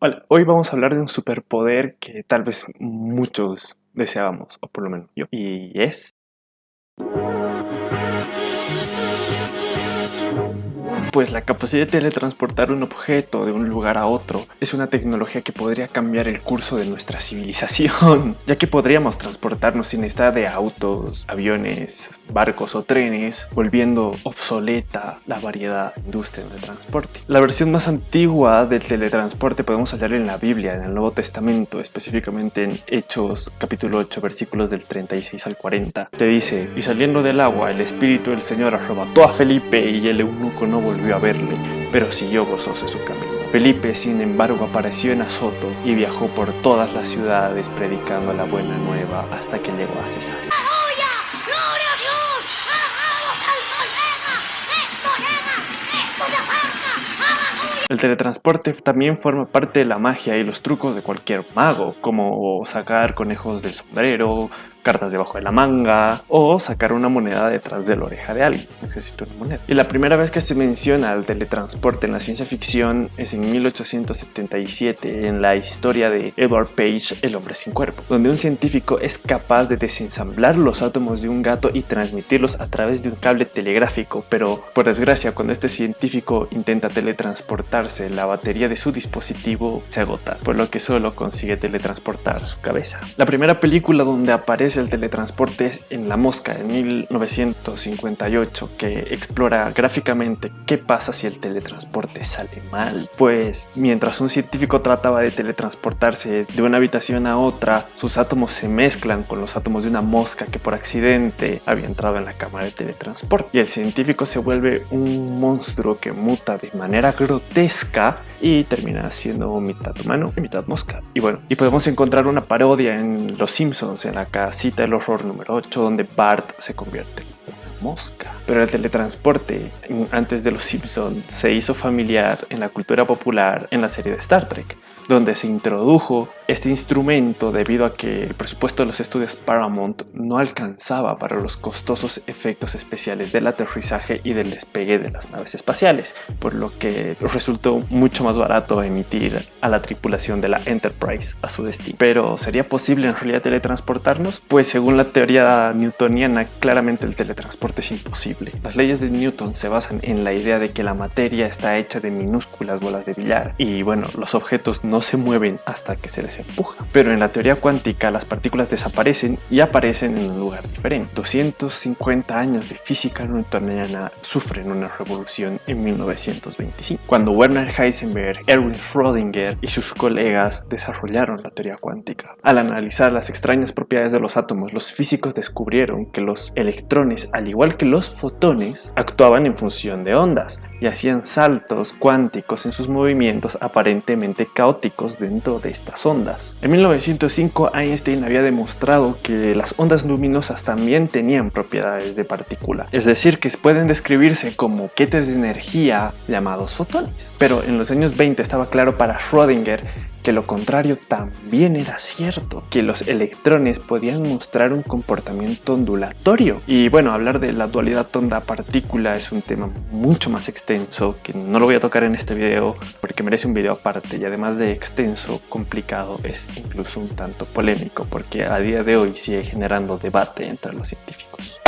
Hola, hoy vamos a hablar de un superpoder que tal vez muchos deseábamos, o por lo menos yo, y es... Pues la capacidad de teletransportar un objeto de un lugar a otro es una tecnología que podría cambiar el curso de nuestra civilización, ya que podríamos transportarnos sin necesidad de autos, aviones, barcos o trenes, volviendo obsoleta la variedad de industria de transporte. La versión más antigua del teletransporte podemos hallar en la Biblia, en el Nuevo Testamento, específicamente en Hechos capítulo 8 versículos del 36 al 40. Te dice: y saliendo del agua, el Espíritu del Señor arrebató a Felipe y el eunuco no volvió a verle, pero siguió gozoso su camino. Felipe, sin embargo, apareció en Azoto y viajó por todas las ciudades predicando la buena nueva hasta que llegó a Cesarea. ¡Gloria a Dios! ¡Esto ya falta! ¡Aleluya! El teletransporte también forma parte de la magia y los trucos de cualquier mago, como sacar conejos del sombrero, cartas debajo de la manga o sacar una moneda detrás de la oreja de alguien. Necesito una moneda. Y la primera vez que se menciona el teletransporte en la ciencia ficción es en 1877 en la historia de Edward Page, El hombre sin cuerpo, donde un científico es capaz de desensamblar los átomos de un gato y transmitirlos a través de un cable telegráfico, pero por desgracia cuando este científico intenta teletransportarse, la batería de su dispositivo se agota, por lo que solo consigue teletransportar su cabeza. La primera película donde aparece el teletransporte es en La Mosca, en 1958, que explora gráficamente qué pasa si el teletransporte sale mal. Pues mientras un científico trataba de teletransportarse de una habitación a otra, sus átomos se mezclan con los átomos de una mosca que por accidente había entrado en la cámara de teletransporte, y el científico se vuelve un monstruo que muta de manera grotesca y termina siendo mitad humano y mitad mosca. Y bueno, y podemos encontrar una parodia en Los Simpsons, en la casita del horror número 8, donde Bart se convierte en una mosca. Pero el teletransporte, antes de Los Simpsons, se hizo familiar en la cultura popular en la serie de Star Trek, donde se introdujo este instrumento debido a que el presupuesto de los estudios Paramount no alcanzaba para los costosos efectos especiales del aterrizaje y del despegue de las naves espaciales, por lo que resultó mucho más barato emitir a la tripulación de la Enterprise a su destino. Pero ¿sería posible en realidad teletransportarnos? Pues según la teoría newtoniana, claramente el teletransporte es imposible. Las leyes de Newton se basan en la idea de que la materia está hecha de minúsculas bolas de billar y bueno, los objetos no se mueven hasta que se les empuja. Pero en la teoría cuántica las partículas desaparecen y aparecen en un lugar diferente. 250 años de física newtoniana sufren una revolución en 1925, cuando Werner Heisenberg, Erwin Schrödinger y sus colegas desarrollaron la teoría cuántica. Al analizar las extrañas propiedades de los átomos, los físicos descubrieron que los electrones, al igual que los fotones, actuaban en función de ondas y hacían saltos cuánticos en sus movimientos aparentemente caóticos dentro de estas ondas. En 1905 Einstein había demostrado que las ondas luminosas también tenían propiedades de partícula, es decir, que pueden describirse como paquetes de energía llamados fotones. Pero en los años 20 estaba claro para Schrödinger que lo contrario también era cierto, que los electrones podían mostrar un comportamiento ondulatorio. Y bueno, hablar de la dualidad onda-partícula es un tema mucho más extenso que no lo voy a tocar en este video porque merece un video aparte, y además de extenso, complicado, es incluso un tanto polémico porque a día de hoy sigue generando debate entre los científicos.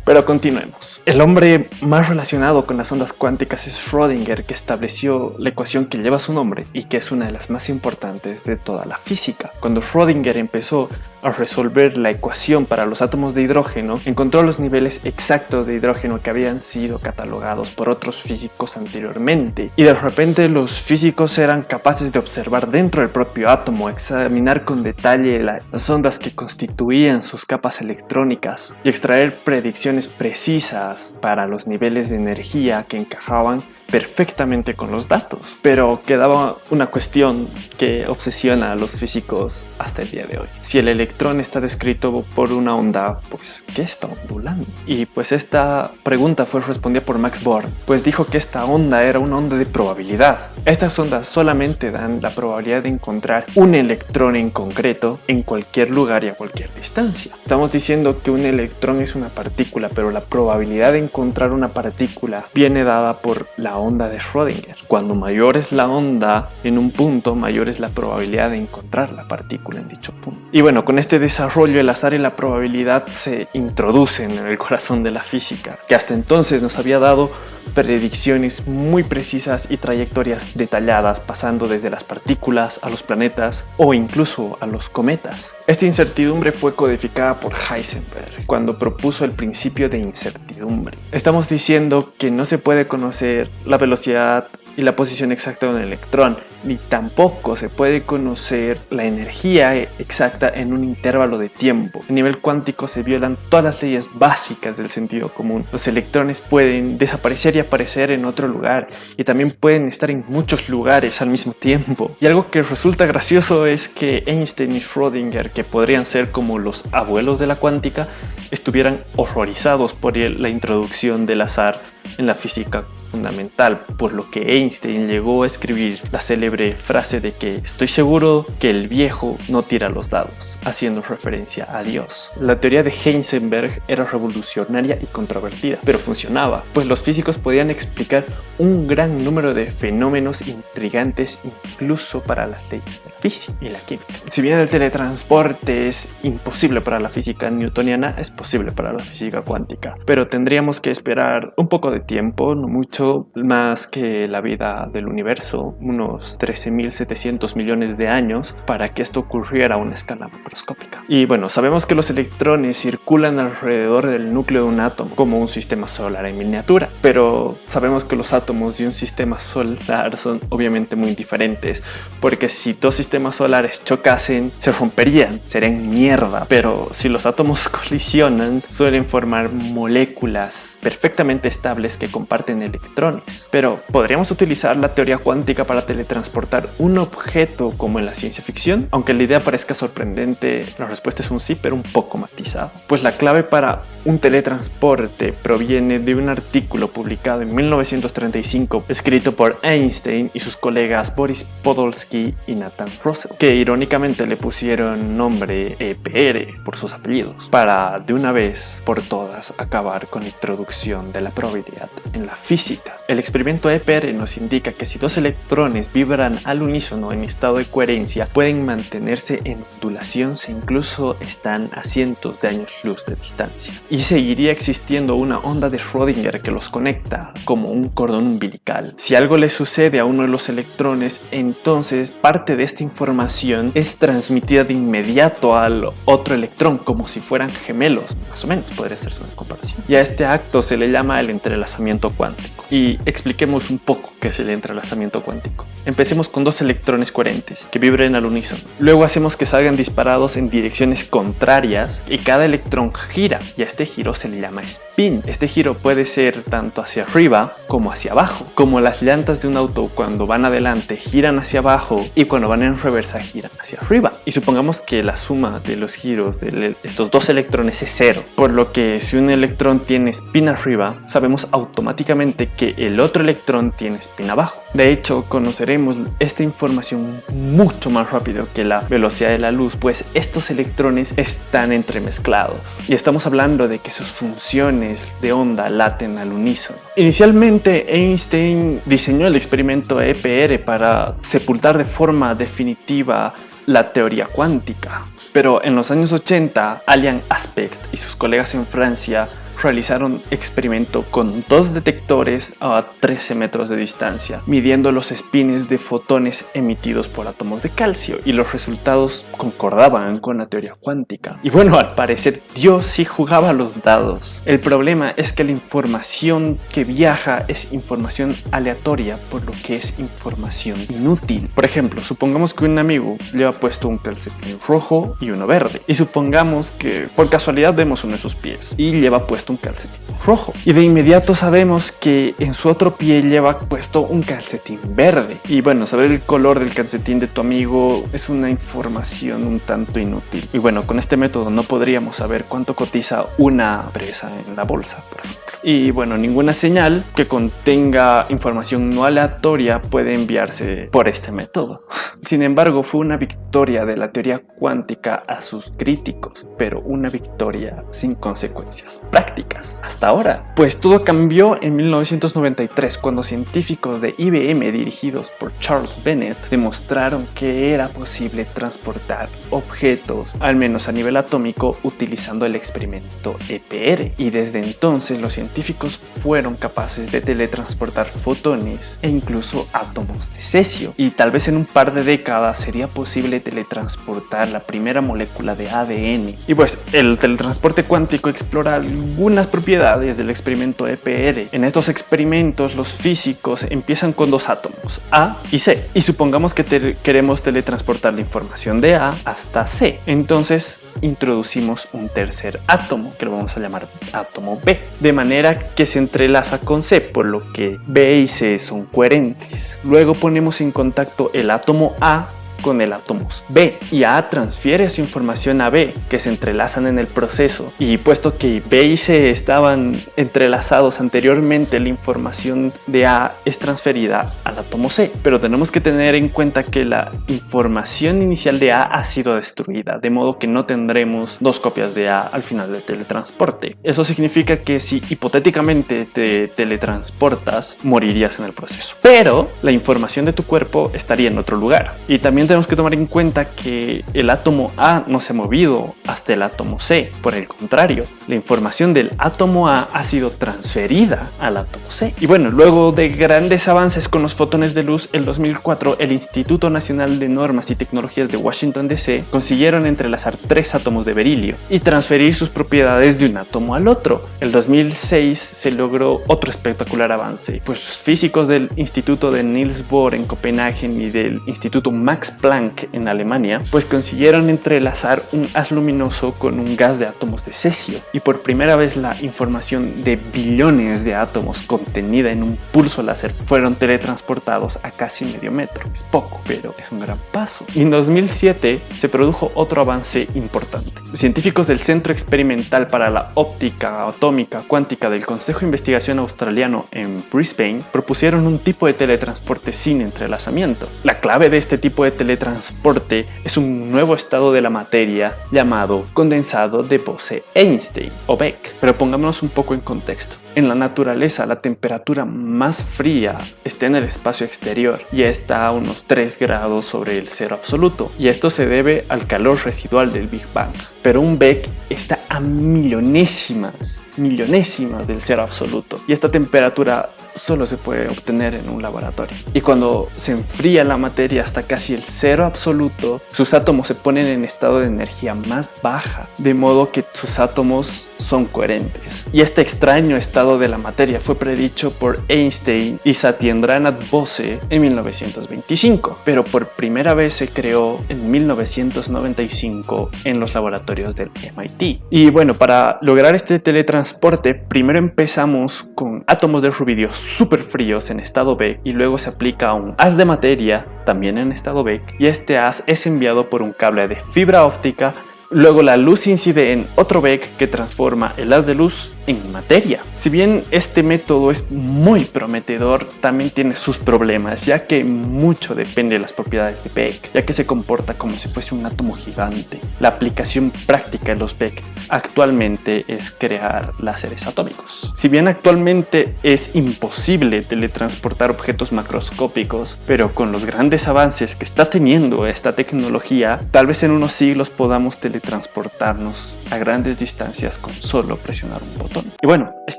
Pero continuemos. El hombre más relacionado con las ondas cuánticas es Schrödinger, que estableció la ecuación que lleva su nombre y que es una de las más importantes de toda la física. Cuando Schrödinger empezó a resolver la ecuación para los átomos de hidrógeno, encontró los niveles exactos de hidrógeno que habían sido catalogados por otros físicos anteriormente. Y de repente los físicos eran capaces de observar dentro del propio átomo, examinar con detalle las ondas que constituían sus capas electrónicas y extraer predicciones precisas para los niveles de energía que encajaban perfectamente con los datos. Pero quedaba una cuestión que obsesiona a los físicos hasta el día de hoy. Si el electrón está descrito por una onda, pues ¿qué está ondulando? Y pues esta pregunta fue respondida por Max Born, pues dijo que esta onda era una onda de probabilidad. Estas ondas solamente dan la probabilidad de encontrar un electrón en concreto en cualquier lugar y a cualquier distancia. Estamos diciendo que un electrón es una partícula partícula, pero la probabilidad de encontrar una partícula viene dada por la onda de Schrödinger. Cuando mayor es la onda en un punto, mayor es la probabilidad de encontrar la partícula en dicho punto. Y bueno, con este desarrollo el azar y la probabilidad se introducen en el corazón de la física, que hasta entonces nos había dado predicciones muy precisas y trayectorias detalladas, pasando desde las partículas a los planetas o incluso a los cometas. Esta incertidumbre fue codificada por Heisenberg cuando propuso el principio de incertidumbre. Estamos diciendo que no se puede conocer la velocidad y la posición exacta de un electrón, ni tampoco se puede conocer la energía exacta en un intervalo de tiempo. A nivel cuántico se violan todas las leyes básicas del sentido común. Los electrones pueden desaparecer y aparecer en otro lugar, y también pueden estar en muchos lugares al mismo tiempo. Y algo que resulta gracioso es que Einstein y Schrödinger, que podrían ser como los abuelos de la cuántica, estuvieran horrorizados por la introducción del azar en la física fundamental, por lo que Einstein llegó a escribir la célebre frase de que estoy seguro que el viejo no tira los dados, haciendo referencia a Dios. La teoría de Heisenberg era revolucionaria y controvertida, pero funcionaba, pues los físicos podían explicar un gran número de fenómenos intrigantes incluso para las leyes de la física y la química. Si bien el teletransporte es imposible para la física newtoniana, es posible para la física cuántica, pero tendríamos que esperar un poco de tiempo, no mucho más que la vida del universo, unos 13.700 millones de años, para que esto ocurriera a una escala macroscópica. Y bueno, sabemos que los electrones circulan alrededor del núcleo de un átomo, como un sistema solar en miniatura, pero sabemos que los átomos de un sistema solar son obviamente muy diferentes, porque si dos sistemas solares chocasen, se romperían, serían mierda, pero si los átomos colisionan, suelen formar moléculas perfectamente estables que comparten electrones. Pero ¿podríamos utilizar la teoría cuántica para teletransportar un objeto como en la ciencia ficción? Aunque la idea parezca sorprendente, la respuesta es un sí, pero un poco matizado. Pues la clave para un teletransporte proviene de un artículo publicado en 1935 escrito por Einstein y sus colegas Boris Podolsky y Nathan Russell, que irónicamente le pusieron nombre EPR por sus apellidos, para de una vez por todas acabar con la introducción de la probabilidad en la física. El experimento EPR nos indica que si dos electrones vibran al unísono en estado de coherencia, pueden mantenerse en ondulación si incluso están a cientos de años luz de distancia. Y seguiría existiendo una onda de Schrödinger que los conecta como un cordón umbilical. Si algo le sucede a uno de los electrones, entonces parte de esta información es transmitida de inmediato al otro electrón, como si fueran gemelos, más o menos, podría hacerse una comparación. Y a este acto se le llama el entrelazamiento cuántico. Y expliquemos un poco qué es el entrelazamiento cuántico. Empecemos con dos electrones coherentes que vibren al unísono. Luego hacemos que salgan disparados en direcciones contrarias y cada electrón gira, y a este giro se le llama spin. Este giro puede ser tanto hacia arriba como hacia abajo, como las llantas de un auto cuando van adelante giran hacia abajo y cuando van en reversa giran hacia arriba. Y supongamos que la suma de los giros de estos dos electrones es cero, por lo que si un electrón tiene spin arriba, sabemos automáticamente que el otro electrón tiene spin abajo. De hecho, conoceremos esta información mucho más rápido que la velocidad de la luz, pues estos electrones están entremezclados y estamos hablando de que sus funciones de onda laten al unísono. Inicialmente, Einstein diseñó el experimento EPR para sepultar de forma definitiva la teoría cuántica, pero en los años 80, Alain Aspect y sus colegas en Francia realizaron experimento con dos detectores a 13 metros de distancia, midiendo los espines de fotones emitidos por átomos de calcio, y los resultados concordaban con la teoría cuántica. Y bueno, al parecer Dios sí jugaba los dados. El problema es que la información que viaja es información aleatoria, por lo que es información inútil. Por ejemplo, supongamos que un amigo lleva puesto un calcetín rojo y uno verde, y supongamos que por casualidad vemos uno de sus pies y lleva puesto un calcetín rojo, y de inmediato sabemos que en su otro pie lleva puesto un calcetín verde. Y bueno, saber el color del calcetín de tu amigo es una información un tanto inútil. Y bueno, con este método no podríamos saber cuánto cotiza una empresa en la bolsa, por ejemplo. Y bueno, ninguna señal que contenga información no aleatoria puede enviarse por este método. Sin embargo, fue una victoria de la teoría cuántica a sus críticos, pero una victoria sin consecuencias prácticas hasta ahora. Pues todo cambió en 1993 cuando científicos de IBM dirigidos por Charles Bennett demostraron que era posible transportar objetos, al menos a nivel atómico, utilizando el experimento EPR. Y desde entonces los científicos fueron capaces de teletransportar fotones e incluso átomos de cesio. Y tal vez en un par de décadas sería posible teletransportar la primera molécula de ADN. Y pues el teletransporte cuántico explora algunas propiedades del experimento EPR. En estos experimentos los físicos empiezan con dos átomos, A y C, y supongamos que queremos teletransportar la información de A hasta C. Entonces introducimos un tercer átomo que lo vamos a llamar átomo B, de manera que se entrelaza con C, por lo que B y C son coherentes. Luego ponemos en contacto el átomo A con el átomo B, y A transfiere su información a B, que se entrelazan en el proceso. Y puesto que B y C estaban entrelazados anteriormente, la información de A es transferida al átomo C. Pero tenemos que tener en cuenta que la información inicial de A ha sido destruida, de modo que no tendremos dos copias de A al final del teletransporte. Eso significa que si hipotéticamente te teletransportas, morirías en el proceso, pero la información de tu cuerpo estaría en otro lugar. Y también tenemos que tomar en cuenta que el átomo A no se ha movido hasta el átomo C. Por el contrario, la información del átomo A ha sido transferida al átomo C. Y bueno, luego de grandes avances con los fotones de luz, en 2004 el Instituto Nacional de Normas y Tecnologías de Washington DC consiguieron entrelazar 3 átomos de berilio y transferir sus propiedades de un átomo al otro. En 2006 se logró otro espectacular avance, pues físicos del Instituto de Niels Bohr en Copenhague y del Instituto Max Planck en Alemania, pues consiguieron entrelazar un haz luminoso con un gas de átomos de cesio, y por primera vez la información de billones de átomos contenida en un pulso láser fueron teletransportados a casi medio metro. Es poco, pero es un gran paso. Y en 2007 se produjo otro avance importante. Los científicos del Centro Experimental para la Óptica Atómica Cuántica del Consejo de Investigación Australiano en Brisbane propusieron un tipo de teletransporte sin entrelazamiento. La clave de este tipo de teletransporte es un nuevo estado de la materia llamado condensado de Bose-Einstein o Beck. Pero pongámonos un poco en contexto. En la naturaleza, la temperatura más fría está en el espacio exterior y está a unos 3 grados sobre el cero absoluto, y esto se debe al calor residual del Big Bang. Pero un Beck está a millonésimas del cero absoluto, y esta temperatura solo se puede obtener en un laboratorio. Y cuando se enfría la materia hasta casi el cero absoluto, sus átomos se ponen en estado de energía más baja, de modo que sus átomos son coherentes. Y este extraño estado de la materia fue predicho por Einstein y Satyendranath Bose en 1925, pero por primera vez se creó en 1995 en los laboratorios del MIT. Y bueno, para lograr este teletransporte, primero empezamos con átomos de rubidio súper fríos en estado B, y luego se aplica un haz de materia también en estado B, y este haz es enviado por un cable de fibra óptica. Luego la luz incide en otro Beck que transforma el haz de luz en materia. Si bien este método es muy prometedor, también tiene sus problemas, ya que mucho depende de las propiedades de Beck, ya que se comporta como si fuese un átomo gigante. La aplicación práctica de los Beck actualmente es crear láseres atómicos. Si bien actualmente es imposible teletransportar objetos macroscópicos, pero con los grandes avances que está teniendo esta tecnología, tal vez en unos siglos podamos teletransportarnos a grandes distancias con solo presionar un botón. Y bueno, es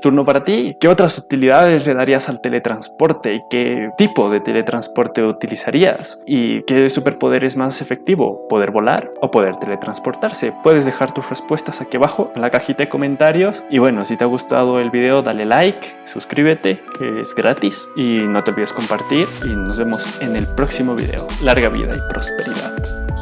turno para ti. ¿Qué otras utilidades le darías al teletransporte? ¿Qué tipo de teletransporte utilizarías? ¿Y qué superpoder es más efectivo? ¿Poder volar o poder teletransportarse? Puedes dejar tus respuestas aquí abajo en la cajita de comentarios. Y bueno, si te ha gustado el video, dale like, suscríbete, que es gratis, y no te olvides compartir, y nos vemos en el próximo video. Larga vida y prosperidad.